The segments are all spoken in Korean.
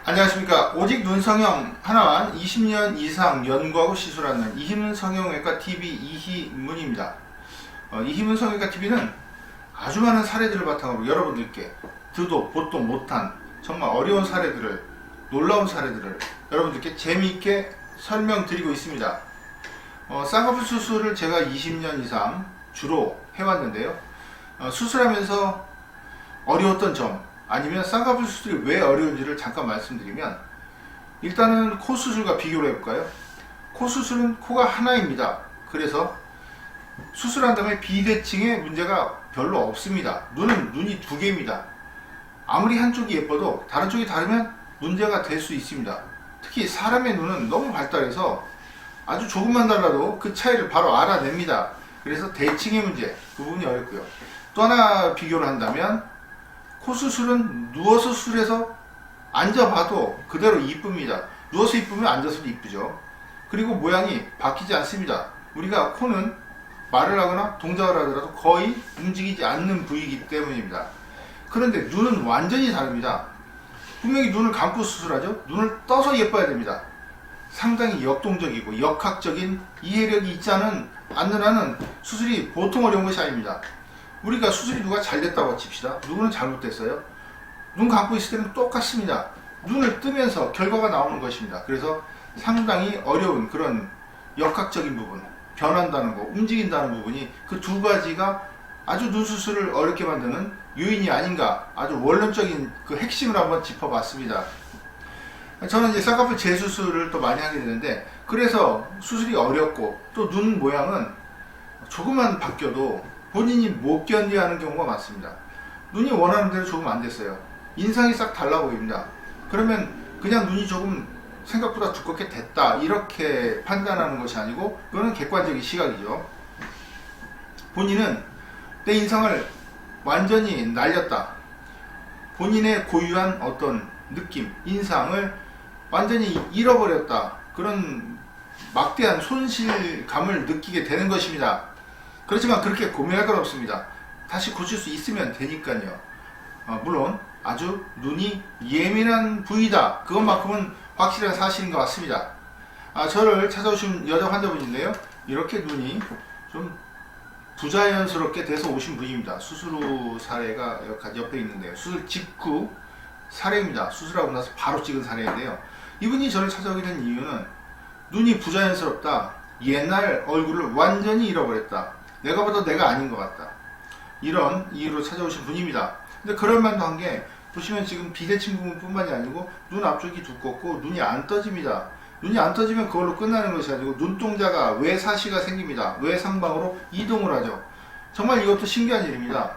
안녕하십니까. 오직 눈성형 하나만 20년 이상 연구하고 시술하는 이희문 성형외과 TV 이희문입니다. 이희문 성형외과 TV는 아주 많은 사례들을 바탕으로 여러분들께 드도 보도 못한 정말 어려운 사례들을, 놀라운 사례들을 여러분들께 재미있게 설명드리고 있습니다. 쌍꺼풀 수술을 제가 20년 이상 주로 해왔는데요. 수술하면서 어려웠던 점, 아니면 쌍꺼풀 수술이 왜 어려운지를 잠깐 말씀드리면, 일단은 코 수술과 비교를 해볼까요? 코 수술은 코가 하나입니다. 그래서 수술한 다음에 비대칭에 문제가 별로 없습니다. 눈은 눈이 두 개입니다. 아무리 한쪽이 예뻐도 다른 쪽이 다르면 문제가 될 수 있습니다. 특히 사람의 눈은 너무 발달해서 아주 조금만 달라도 그 차이를 바로 알아냅니다. 그래서 대칭의 문제, 그 부분이 어렵고요. 또 하나 비교를 한다면, 코 수술은 누워서 수술해서 앉아봐도 그대로 이쁩니다. 누워서 이쁘면 앉아서도 이쁘죠. 그리고 모양이 바뀌지 않습니다. 우리가 코는 말을 하거나 동작을 하더라도 거의 움직이지 않는 부위이기 때문입니다. 그런데 눈은 완전히 다릅니다. 분명히 눈을 감고 수술하죠. 눈을 떠서 예뻐야 됩니다. 상당히 역동적이고 역학적인 이해력이 있지 않는 한은 수술이 보통 어려운 것이 아닙니다. 우리가 수술이 누가 잘 됐다고 칩시다. 누구는 잘못됐어요. 눈 감고 있을 때는 똑같습니다. 눈을 뜨면서 결과가 나오는 것입니다. 그래서 상당히 어려운 그런 역학적인 부분, 변한다는 거, 움직인다는 부분이, 그 두 가지가 아주 눈 수술을 어렵게 만드는 요인이 아닌가, 아주 원론적인 그 핵심을 한번 짚어봤습니다. 저는 이제 쌍꺼풀 재수술을 또 많이 하게 되는데, 그래서 수술이 어렵고 또 눈 모양은 조금만 바뀌어도 본인이 못 견뎌하는 경우가 많습니다. 눈이 원하는 대로 조금 안 됐어요. 인상이 싹 달라 보입니다. 그러면 그냥 눈이 조금 생각보다 두껍게 됐다, 이렇게 판단하는 것이 아니고, 이거는 객관적인 시각이죠. 본인은 내 인상을 완전히 날렸다, 본인의 고유한 어떤 느낌, 인상을 완전히 잃어버렸다, 그런 막대한 손실감을 느끼게 되는 것입니다. 그렇지만 그렇게 고민할 건 없습니다. 다시 고칠 수 있으면 되니까요. 물론 아주 눈이 예민한 부위다, 그것만큼은 확실한 사실인 것 같습니다. 저를 찾아오신 여자 환자분인데요, 이렇게 눈이 좀 부자연스럽게 돼서 오신 분입니다. 수술 후 사례가 옆에 있는데요, 수술 직후 사례입니다. 수술하고 나서 바로 찍은 사례인데요, 이분이 저를 찾아오게 된 이유는 눈이 부자연스럽다, 옛날 얼굴을 완전히 잃어버렸다, 내가 봐도 내가 아닌 것 같다, 이런 이유로 찾아오신 분입니다. 근데 그럴만도 한 게, 보시면 지금 비대칭 부분 뿐만이 아니고 눈 앞쪽이 두껍고 눈이 안 떠집니다. 눈이 안 떠지면 그걸로 끝나는 것이 아니고 눈동자가 외사시가 생깁니다. 외상방으로 이동을 하죠. 정말 이것도 신기한 일입니다.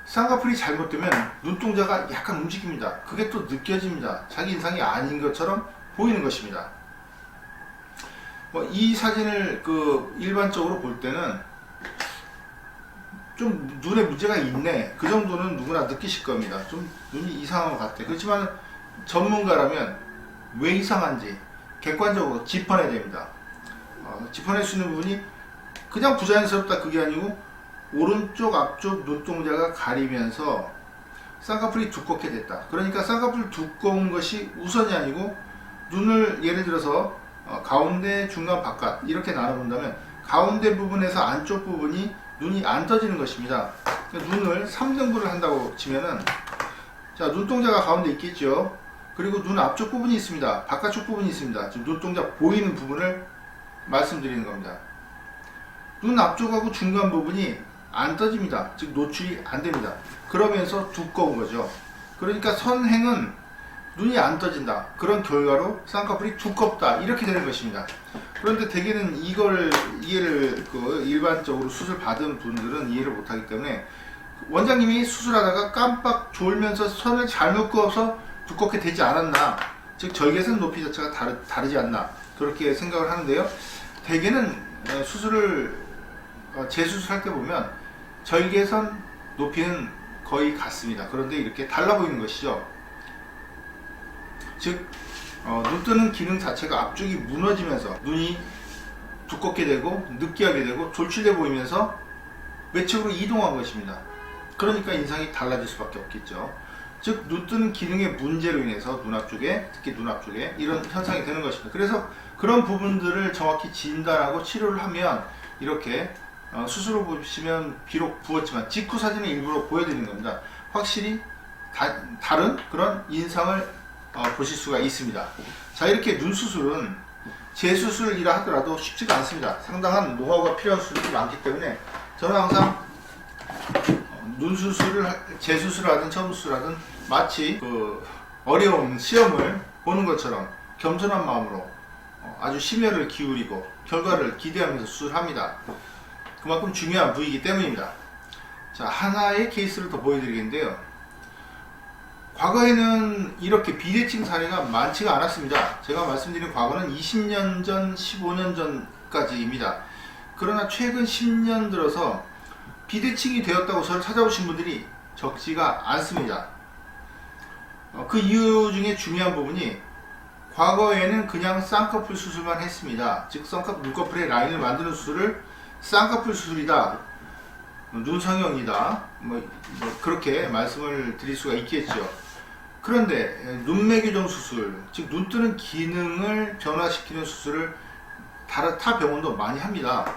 쌍꺼풀이 잘못되면 눈동자가 약간 움직입니다. 그게 또 느껴집니다. 자기 인상이 아닌 것처럼 보이는 것입니다. 이 사진을 일반적으로 볼 때는 좀 눈에 문제가 있네, 그 정도는 누구나 느끼실 겁니다. 좀 눈이 이상한 것 같아. 그렇지만 전문가라면 왜 이상한지 객관적으로 짚어내야 됩니다. 짚어낼 수 있는 부분이 그냥 부자연스럽다, 그게 아니고 오른쪽 앞쪽 눈동자가 가리면서 쌍꺼풀이 두껍게 됐다. 그러니까 쌍꺼풀 두꺼운 것이 우선이 아니고, 눈을 예를 들어서 가운데, 중간, 바깥 이렇게 나눠본다면 가운데 부분에서 안쪽 부분이 눈이 안 떠지는 것입니다. 눈을 3등분을 한다고 치면은, 자, 눈동자가 가운데 있겠죠. 그리고 눈 앞쪽 부분이 있습니다. 바깥쪽 부분이 있습니다. 지금 눈동자 보이는 부분을 말씀드리는 겁니다. 눈 앞쪽하고 중간 부분이 안 떠집니다. 즉 노출이 안 됩니다. 그러면서 두꺼운 거죠. 그러니까 선행은 눈이 안 떠진다, 그런 결과로 쌍꺼풀이 두껍다, 이렇게 되는 것입니다. 그런데 대개는 이걸 이해를, 일반적으로 수술 받은 분들은 이해를 못하기 때문에, 원장님이 수술하다가 깜빡 졸면서 선을 잘못 그어서 두껍게 되지 않았나, 즉 절개선 높이 자체가 다르지 않나, 그렇게 생각을 하는데요. 대개는 수술을 재수술할 때 보면 절개선 높이는 거의 같습니다. 그런데 이렇게 달라 보이는 것이죠. 즉 눈 뜨는 기능 자체가 앞쪽이 무너지면서 눈이 두껍게 되고 느끼하게 되고 졸출돼 보이면서 외측으로 이동한 것입니다. 그러니까 인상이 달라질 수밖에 없겠죠. 즉 눈 뜨는 기능의 문제로 인해서 눈 앞쪽에, 특히 눈 앞쪽에 이런 현상이 되는 것입니다. 그래서 그런 부분들을 정확히 진단하고 치료를 하면 이렇게 수술을 보시면 비록 부었지만 직후 사진을 일부러 보여드리는 겁니다. 확실히 다른 그런 인상을 보실 수가 있습니다. 자, 이렇게 눈 수술은 재수술이라 하더라도 쉽지가 않습니다. 상당한 노하우가 필요한 수술이 많기 때문에 저는 항상 눈 수술을, 재수술을 하든 처음수술을 하든 마치 그 어려운 시험을 보는 것처럼 겸손한 마음으로 아주 심혈을 기울이고 결과를 기대하면서 수술합니다. 그만큼 중요한 부위이기 때문입니다. 자, 하나의 케이스를 더 보여드리겠는데요. 과거에는 이렇게 비대칭 사례가 많지가 않았습니다. 제가 말씀드린 과거는 20년 전, 15년 전까지입니다. 그러나 최근 10년 들어서 비대칭이 되었다고 저를 찾아오신 분들이 적지가 않습니다. 그 이유 중에 중요한 부분이 과거에는 그냥 쌍꺼풀 수술만 했습니다. 즉 눈꺼풀에 라인을 만드는 수술을 쌍꺼풀 수술이다, 눈성형이다, 그렇게 말씀을 드릴 수가 있겠죠. 그런데 눈매 교정 수술, 즉 눈 뜨는 기능을 변화시키는 수술을 타 병원도 많이 합니다.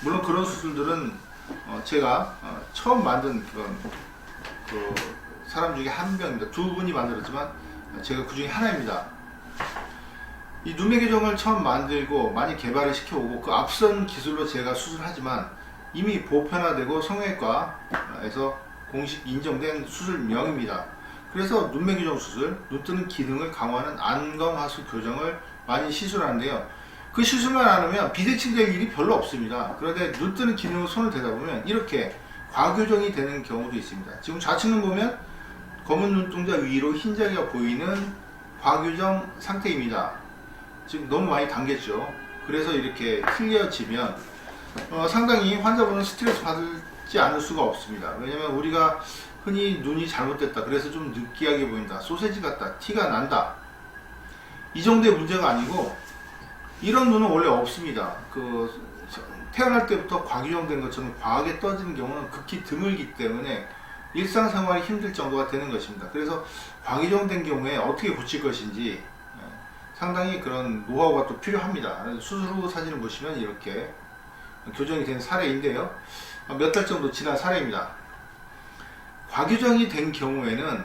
물론 그런 수술들은 제가 처음 만든 그런 그 사람 중에 한 명입니다. 두 분이 만들었지만 제가 그 중에 하나입니다. 이 눈매 교정을 처음 만들고 많이 개발을 시켜오고 그 앞선 기술로 제가 수술하지만 이미 보편화되고 성형외과에서 공식 인정된 수술명입니다. 그래서 눈매 교정 수술, 눈 뜨는 기능을 강화하는 안검하수 교정을 많이 시술하는데요. 그 시술만 안 하면 비대칭 될 일이 별로 없습니다. 그런데 눈 뜨는 기능을 손을 대다 보면 이렇게 과교정이 되는 경우도 있습니다. 지금 좌측면 보면 검은 눈동자 위로 흰자리가 보이는 과교정 상태입니다. 지금 너무 많이 당겼죠. 그래서 이렇게 흘려지면 상당히 환자분은 스트레스 받지 않을 수가 없습니다. 왜냐면 우리가 흔히 눈이 잘못됐다, 그래서 좀 느끼하게 보인다, 소세지 같다, 티가 난다, 이 정도의 문제가 아니고 이런 눈은 원래 없습니다. 태어날 때부터 과교정된 것처럼 과하게 떠지는 경우는 극히 드물기 때문에 일상생활이 힘들 정도가 되는 것입니다. 그래서 과교정된 경우에 어떻게 고칠 것인지 상당히 그런 노하우가 또 필요합니다. 수술 후 사진을 보시면 이렇게 교정이 된 사례인데요. 몇 달 정도 지난 사례입니다. 과교정이 된 경우에는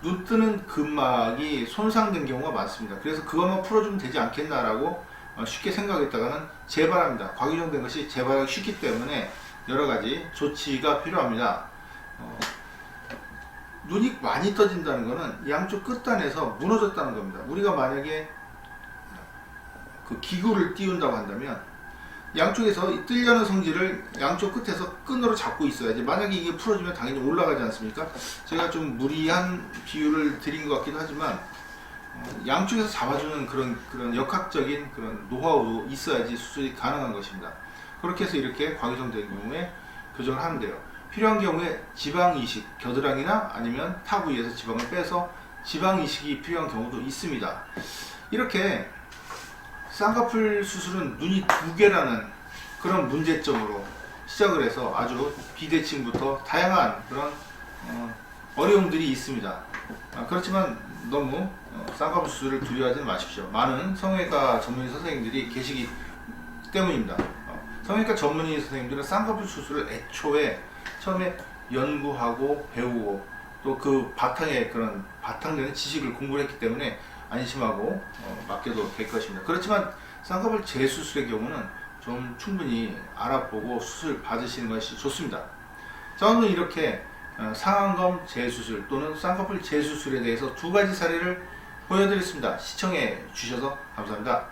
눈 뜨는 근막이 손상된 경우가 많습니다. 그래서 그것만 풀어주면 되지 않겠나라고 쉽게 생각했다가는 재발합니다. 과교정된 것이 재발하기 쉽기 때문에 여러가지 조치가 필요합니다. 눈이 많이 떠진다는 것은 양쪽 끝단에서 무너졌다는 겁니다. 우리가 만약에 그 기구를 띄운다고 한다면 양쪽에서 뜨려는 성질을 양쪽 끝에서 끈으로 잡고 있어야지, 만약에 이게 풀어지면 당연히 올라가지 않습니까? 제가 좀 무리한 비유를 드린 것 같기도 하지만 양쪽에서 잡아주는 그런 역학적인 그런 노하우도 있어야지 수술이 가능한 것입니다. 그렇게 해서 이렇게 과교정된 경우에 교정을 하는데요. 필요한 경우에 지방이식, 겨드랑이나 아니면 타 부위에서 지방을 빼서 지방이식이 필요한 경우도 있습니다. 이렇게 쌍꺼풀 수술은 눈이 두 개라는 그런 문제점으로 시작을 해서 아주 비대칭부터 다양한 그런 어려움들이 있습니다. 그렇지만 너무 쌍꺼풀 수술을 두려워하지 마십시오. 많은 성형외과 전문의 선생님들이 계시기 때문입니다. 성형외과 전문의 선생님들은 쌍꺼풀 수술을 애초에 처음에 연구하고 배우고 또 그 바탕에 그런 바탕되는 지식을 공부를 했기 때문에 안심하고 맡겨도 될 것입니다. 그렇지만 쌍꺼풀 재수술의 경우는 좀 충분히 알아보고 수술 받으시는 것이 좋습니다. 자, 오늘 이렇게 상안검 재수술 또는 쌍꺼풀 재수술에 대해서 두 가지 사례를 보여드렸습니다. 시청해 주셔서 감사합니다.